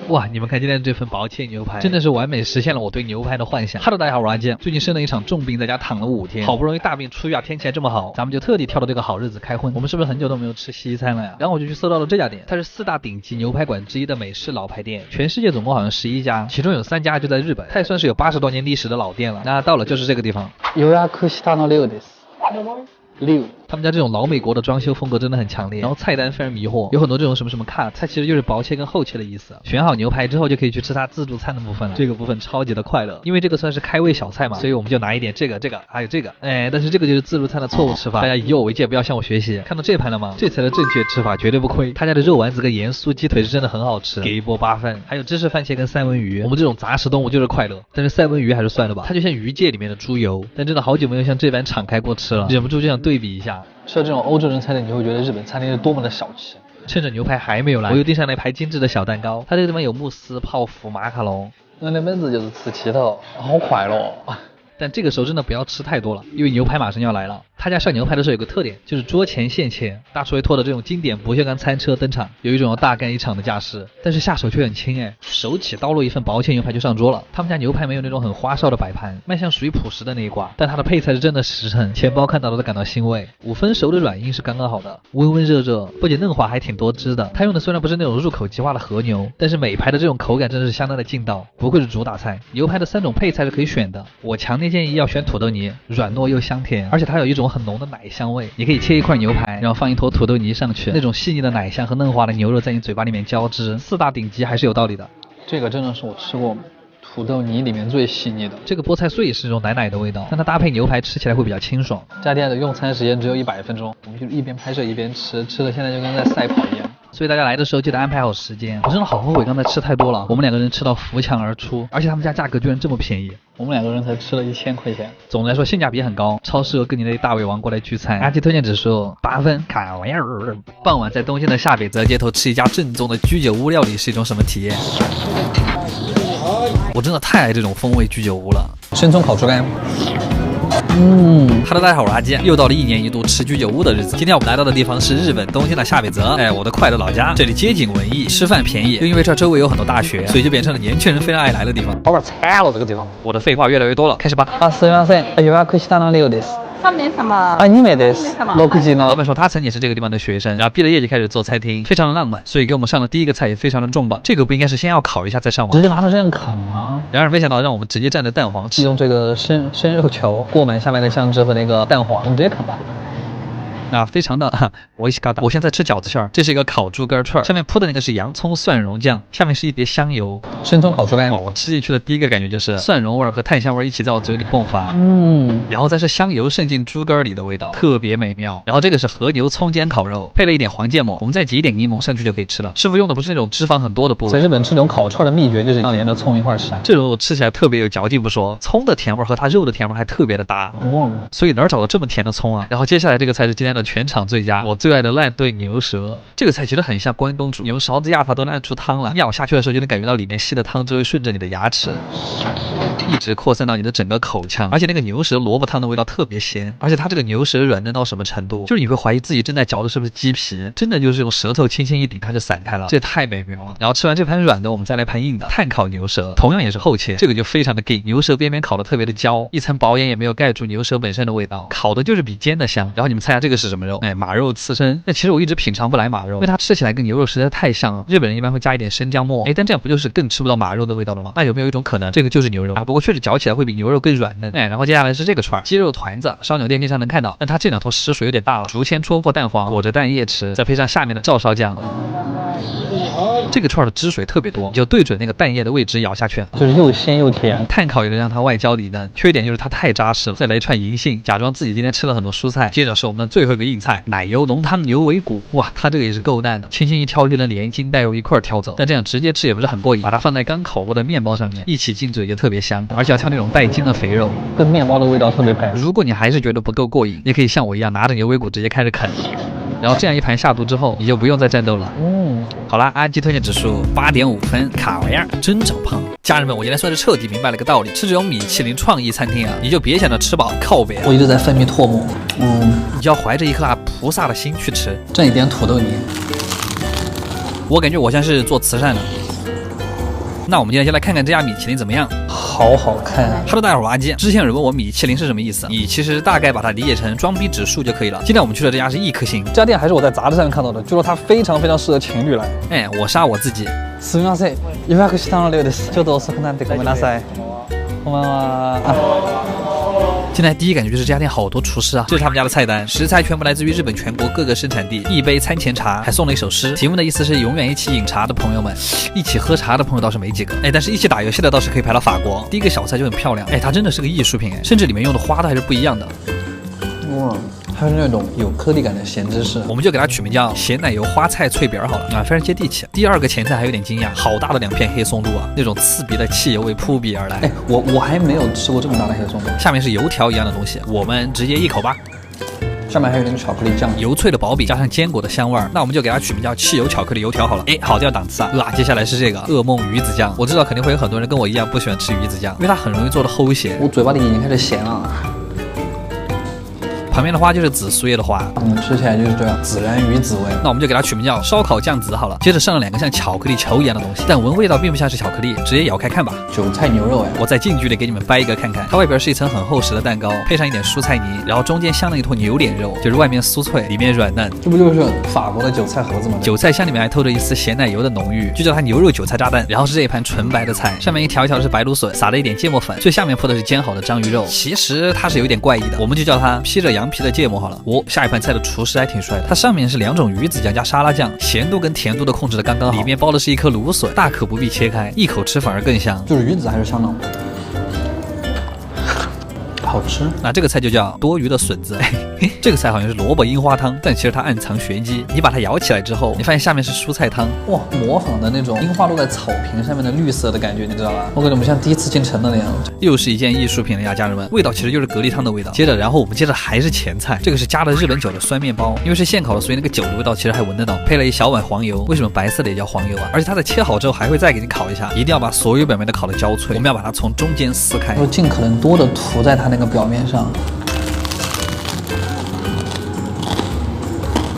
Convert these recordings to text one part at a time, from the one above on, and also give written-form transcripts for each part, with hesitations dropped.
哇，你们看今天这份薄切牛排，真的是完美实现了我对牛排的幻想。Hello， 大家好，我是阿健。最近生了一场重病，在家躺了5天，好不容易大病初愈啊，天气还这么好，咱们就特地挑了这个好日子开荤。我们是不是很久都没有吃西餐了呀？然后我就去搜到了这家店，它是4大顶级牛排馆之一的美式老牌店，全世界总共好像11家，其中有3家就在日本，它也算是有80多年历史的老店了。那到了就是这个地方。予約したの6です。6。他们家这种老美国的装修风格真的很强烈，然后菜单非常迷惑，有很多这种什么什么 cut， 它其实就是薄切跟厚切的意思。选好牛排之后就可以去吃它自助餐的部分了，这个部分超级的快乐，因为这个算是开胃小菜嘛，所以我们就拿一点这个还有这个，但是这个就是自助餐的错误吃法，大家以我为戒，不要向我学习。看到这盘了吗？这才是正确吃法，绝对不亏。他家的肉丸子跟盐酥鸡腿是真的很好吃，给一波8分。还有芝士番茄跟三文鱼，我们这种杂食动物就是快乐，但是三文鱼还是算了吧，它就像鱼界里面的猪油，但真的好久没有像这般敞开过吃了，忍不住就想对比一下。吃这种欧洲人餐厅，你就会觉得日本餐厅是多么的小气。趁着牛排还没有来，我又订上了一排精致的小蛋糕。它这个地方有慕斯、泡芙、马卡龙。那门子就是吃起头，好快乐。但这个时候真的不要吃太多了，因为牛排马上要来了。他家上牛排的时候有个特点，就是桌前现切，大厨会拖的这种经典不锈钢餐车登场，有一种要大干一场的架势，但是下手却很轻手起刀落一份薄切牛排就上桌了。他们家牛排没有那种很花哨的摆盘，卖相属于朴实的那一挂，但它的配菜是真的实诚，钱包看到了都感到欣慰。5分熟的软硬是刚刚好的，温温热热，不仅嫩滑还挺多汁的。他用的虽然不是那种入口即化的和牛，但是每排的这种口感真的是相当的劲道，不愧是主打菜。牛排的3种配菜是可以选的，我强烈建议要选土豆泥，软糯又香甜，而且它有一种很浓的奶香味。你可以切一块牛排，然后放一坨土豆泥上去，那种细腻的奶香和嫩滑的牛肉在你嘴巴里面交织，4大顶级还是有道理的。这个真的是我吃过土豆泥里面最细腻的。这个菠菜碎也是那种奶奶的味道，但它搭配牛排吃起来会比较清爽。这家店的用餐时间只有100分钟，我们就一边拍摄一边吃，吃的现在就跟在赛跑一样。所以大家来的时候记得安排好时间。我真的好后悔刚才吃太多了，我们2个人吃到扶墙而出，而且他们家价格居然这么便宜，我们2个人才吃了1000块钱。总的来说性价比很高，超适合跟你的大胃王过来聚餐。阿基推荐指数8分，卡玩意儿。傍晚在东京的下北泽街头吃一家正宗的居酒屋料理是一种什么体验？我真的太爱这种风味居酒屋了。生葱烤猪肝。Hello， 大家好，我是阿基。又到了1年1度吃居酒屋的日子。今天我们来到的地方是日本东京的下北泽，我的快乐老家。这里街景文艺，吃饭便宜，又因为这周围有很多大学，所以就变成了年轻人非常爱来的地方。老板菜了这个地方。我的废话越来越多了，开始吧。すみません。予約したの6です。3名様。2名です。6時の。老板说他曾经也是这个地方的学生，然后毕了业就开始做餐厅，非常的浪漫，所以给我们上的第一个菜也非常的重磅。这个不应该是先要烤一下再上吗？直接拿着这样烤吗？然而没想到让我们直接蘸着蛋黄吃，用这个生肉球过满下面的酱汁和那个蛋黄，我们直接啃吧。那非常的我现在吃饺子馅儿，这是一个烤猪肝串，上面铺的那个是洋葱蒜蓉酱，下面是一碟香油。生葱烤猪肝，我吃进去的第一个感觉就是蒜蓉味和炭香味一起在我嘴里迸发，然后再是香油渗进猪肝里的味道，特别美妙。然后这个是和牛葱煎烤肉，配了一点黄芥末，我们再挤一点柠檬上去就可以吃了。师傅用的不是那种脂肪很多的部位，在日本吃这种烤串的秘诀就是要连着葱一块吃，这种吃起来特别有嚼劲不说，葱的甜味和它肉的甜味还特别的搭，所以哪儿找到这么甜的葱啊？然后接下来这个菜是今天的全场最佳，我最爱的烂炖牛舌。这个菜其实很像关东煮，牛勺子压它都烂出汤了，咬下去的时候就能感觉到里面吸的汤汁会顺着你的牙齿一直扩散到你的整个口腔，而且那个牛舌萝卜汤的味道特别鲜，而且它这个牛舌软嫩到什么程度，就是你会怀疑自己正在嚼的是不是鸡皮，真的就是用舌头轻轻一顶它就散开了，这太美妙了。然后吃完这盘软的，我们再来盘硬的，炭烤牛舌，同样也是厚切，这个就非常的 gay， 牛舌边边烤的特别的焦，一层薄盐也没有盖住牛舌本身的味道，烤的就是比煎的香。然后你们猜下这个是什么肉？马肉刺身。那其实我一直品尝不来马肉，因为它吃起来跟牛肉实在太像了。日本人一般会加一点生姜末，但这样不就是更吃不到马肉的味道了吗？那有没有一种可能，这个就是牛肉啊？不过确实嚼起来会比牛肉更软嫩。然后接下来是这个串鸡肉团子，烧酒店经常能看到，但它这2坨实水有点大了。竹签戳破蛋黄，裹着蛋液吃，再配上下面的照烧酱。这个串的汁水特别多，你就对准那个蛋液的位置咬下去，就是又鲜又甜。炭烤也能让它外焦里嫩，缺点就是它太扎实了。再来一串银杏，假装自己今天吃了很多蔬菜。接着是我们的最后一个硬菜，奶油浓汤牛尾骨。哇，它这个也是够淡的，轻轻一挑就能连筋带肉一块挑走。但这样直接吃也不是很过瘾，把它放在刚烤过的面包上面，一起进嘴就特别香，而且要挑那种带筋的肥肉，跟面包的味道特别配。如果你还是觉得不够过瘾，也可以像我一样拿着牛尾骨直接开始啃。然后这样一盘下肚之后，你就不用再战斗了。好啦，阿基推荐指数8.5分，卡玩意儿，真长胖。家人们，我今天算是彻底明白了个道理，吃这种米其林创意餐厅啊，你就别想着吃饱靠边。我一直在分泌唾沫，你就要怀着一颗菩萨的心去吃，蘸一点土豆泥。我感觉我像是做慈善的。那我们今天就来看看这家米其林怎么样。好好看啊。 Hello， 大家好，我阿基。之前有人问我米其林是什么意思，你其实大概把它理解成装逼指数就可以了。今天我们去的这家是1颗星，这家店还是我在杂志上面看到的，据说它非常适合情侣来。哎，我杀我自己。すみません、予約したのです。ちょっと遅くなってごめんなさい。こんばんは。进来第一感觉就是这家店好多厨师啊，这是他们家的菜单，食材全部来自于日本全国各个生产地，一杯餐前茶，还送了一首诗，题目的意思是永远一起饮茶的朋友们，一起喝茶的朋友倒是没几个，哎，但是一起打游戏的倒是可以排到法国。第一个小菜就很漂亮，哎，它真的是个艺术品，哎，甚至里面用的花都还是不一样的。哇，它是那种有颗粒感的咸芝士，我们就给它取名叫咸奶油花菜脆饼好了啊，非常接地气。第二个前菜还有点惊讶，好大的2片黑松露啊，那种刺鼻的汽油味扑鼻而来。哎，我还没有吃过这么大的黑松露。下面是油条一样的东西，我们直接一口吧。上面还有点巧克力酱，油脆的薄饼加上坚果的香味儿，那我们就给它取名叫汽油巧克力油条好了。哎，好掉档次啊！接下来是这个噩梦鱼子酱，我知道肯定会有很多人跟我一样不喜欢吃鱼子酱，因为它很容易做的齁咸。我嘴巴里已经开始咸了。旁边的花就是紫苏叶的花，吃起来就是这样，孜然鱼子味。那我们就给它取名叫烧烤酱子好了。接着上了2个像巧克力球一样的东西，但闻味道并不像是巧克力，直接咬开看吧。韭菜牛肉哎，我再近距离给你们掰一个看看，它外边是一层很厚实的蛋糕，配上一点蔬菜泥，然后中间镶了一坨牛脸肉，就是外面酥脆，里面软嫩。这不就是法国的韭菜盒子吗？韭菜香里面还透着一丝咸奶油的浓郁，就叫它牛肉韭菜炸弹。然后是这一盘纯白的菜，上面一条一条是白芦笋，撒了一点芥末粉，最下面铺的是煎好的章鱼肉。其实它是有点怪异的，我们就叫它披着羊皮的芥末好了。下一盘菜的厨师还挺帅的，它上面是2种鱼子酱加沙拉酱，咸度跟甜度都控制的刚刚好，里面包的是一颗芦笋，大可不必切开，一口吃反而更香。就是鱼子还是香的，好吃。那这个菜就叫多余的笋子，这个菜好像是萝卜樱花汤，但其实它暗藏玄机。你把它舀起来之后，你发现下面是蔬菜汤，哇，模仿的那种樱花落在草坪上面的绿色的感觉，你知道吧？我感觉我们像第一次进城的那样。又是一件艺术品了呀，家人们，味道其实就是蛤蜊汤的味道。然后我们接着还是前菜，这个是加了日本酒的酸面包，因为是现烤的，所以那个酒的味道其实还闻得到，配了一小碗黄油。为什么白色的也叫黄油啊？而且它在切好之后还会再给你烤一下，一定要把所有表面都烤得焦脆。我们要把它从中间撕开，要尽可能多的涂在它那个表面上。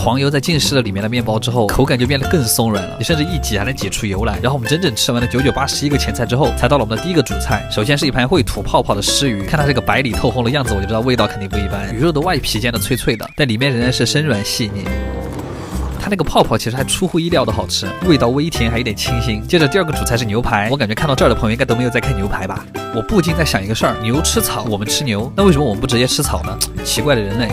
黄油在浸湿了里面的面包之后，口感就变得更松软了，你甚至一挤还能挤出油来。然后我们整整吃完了9981个前菜之后，才到了我们的第一个主菜。首先是一盘会吐泡泡的湿鱼，看它这个白里透红的样子，我就知道味道肯定不一般。鱼肉的外皮煎的脆脆的，但里面仍然是生软细腻。它那个泡泡其实还出乎意料的好吃，味道微甜，还有点清新。接着第2个主菜是牛排，我感觉看到这儿的朋友应该都没有在看牛排吧？我不禁在想一个事儿，牛吃草，我们吃牛，那为什么我们不直接吃草呢？奇怪的人类。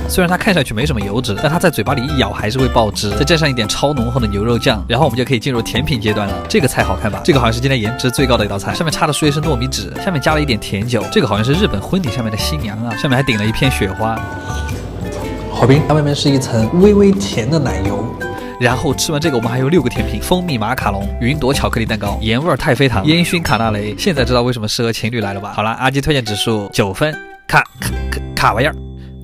虽然它看上去没什么油脂，但它在嘴巴里一咬还是会爆汁。再蘸上一点超浓厚的牛肉酱，然后我们就可以进入甜品阶段了。这个菜好看吧？这个好像是今天颜值最高的一道菜，上面插的是糯米纸，下面加了一点甜酒。这个好像是日本婚礼上面的新娘啊，上面还顶了一片雪花。好冰，它外面是一层微微甜的奶油。然后吃完这个，我们还有6个甜品：蜂蜜马卡龙、云朵巧克力蛋糕、盐味太妃糖、烟熏卡纳雷。现在知道为什么适合情侣来了吧？好了，阿基推荐指数9分，卡玩意儿，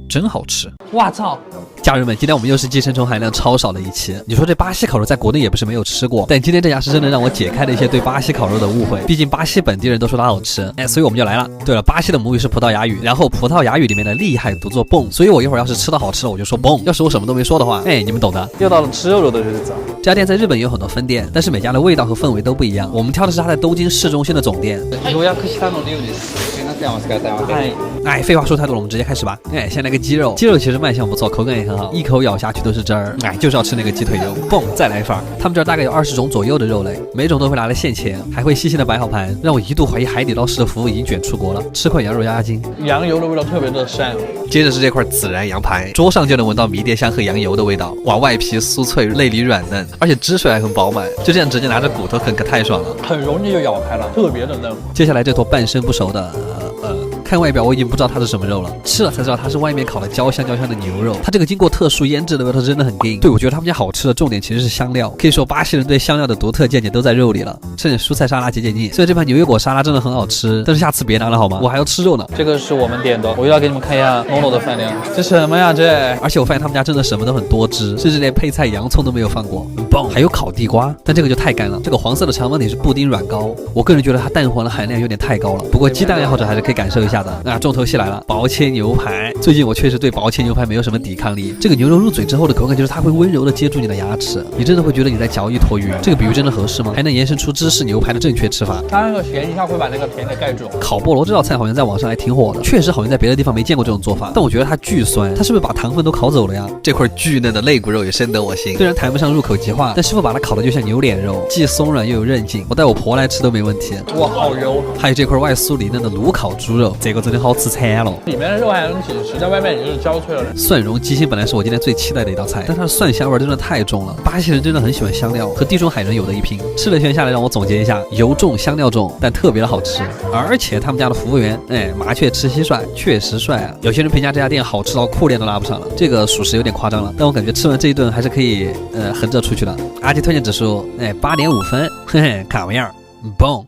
真好吃！哇操！家人们，今天我们又是寄生虫含量超少的一期。你说这巴西烤肉在国内也不是没有吃过，但今天这家是真的让我解开了一些对巴西烤肉的误会。毕竟巴西本地人都说它好吃，哎，所以我们就来了。对了，巴西的母语是葡萄牙语，然后葡萄牙语里面的厉害读作蹦，所以我一会儿要是吃到好吃的我就说蹦，要是我什么都没说的话，哎，你们懂的。又到了吃肉的日子。这家店在日本有很多分店，但是每家的味道和氛围都不一样。我们挑的是它在东京市中心的总店。哎，废话说太多了，我们直接开始吧。哎，先来个鸡肉，鸡肉其实卖相不错，口感也很好，一口咬下去都是汁儿。哎，就是要吃那个鸡腿肉，蹦，再来一份。他们这儿大概有20种左右的肉类，每种都会拿来现切，还会细心的摆好盘，让我一度怀疑海底捞式的服务已经卷出国了。吃块羊肉压压惊，羊油的味道特别的膻。接着是这块孜然羊排，桌上就能闻到迷迭香和羊油的味道。哇，外皮酥脆，内里软嫩，而且汁水还很饱满，就这样直接拿着骨头啃，可太爽了，很容易就咬开了，特别的嫩。接下来这坨半生不熟的，看外表我已经不知道它是什么肉了，吃了才知道它是外面烤的焦香的牛肉。它这个经过特殊腌制的味道真的很硬。对，我觉得他们家好吃的重点其实是香料，可以说巴西人对香料的独特见解都在肉里了。吃点蔬菜沙拉解解腻。虽然这盘牛油果沙拉真的很好吃，但是下次别拿了好吗？我还要吃肉呢。这个是我们点的，我又要给你们看一下 NONO 的饭量。这什么呀这？而且我发现他们家真的什么都很多汁，甚至连配菜洋葱都没有放过，很棒。还有烤地瓜，但这个就太干了。这个黄色的长方体是布丁软膏，我个人觉得它蛋黄的含量有点太高了，不过鸡蛋爱好者还是可以感受一下。下的。重头戏来了，薄切牛排。最近我确实对薄切牛排没有什么抵抗力。这个牛肉入嘴之后的口感就是它会温柔的接住你的牙齿，你真的会觉得你在嚼一坨云。这个比喻真的合适吗？还能延伸出芝士牛排的正确吃法。它那个咸一下会把那个甜给盖住。烤菠萝这道菜好像在网上还挺火的，确实好像在别的地方没见过这种做法，但我觉得它巨酸，它是不是把糖分都烤走了呀？这块巨嫩的肋骨肉也深得我心，虽然谈不上入口即化，但师傅把它烤的就像牛脸肉，既松软又有韧劲，我带我婆来吃都没问题。哇，好油！还有这块外酥里嫩的卤烤猪肉，这个真的好吃惨了，里面的肉还很紧实，在外面也就是焦脆了。蒜蓉鸡心本来是我今天最期待的一道菜，但它的蒜香味真的太重了。巴西人真的很喜欢香料，和地中海人有的一拼。吃了圈下来，让我总结一下：油重香料重，但特别的好吃。而且他们家的服务员，麻雀吃蟋蟀，确实帅啊！有些人评价这家店好吃到裤链都拉不上了，这个属实有点夸张了。但我感觉吃完这一顿还是可以横着出去的。阿基推荐指数8.5分，嘿嘿，卡玩意儿，棒。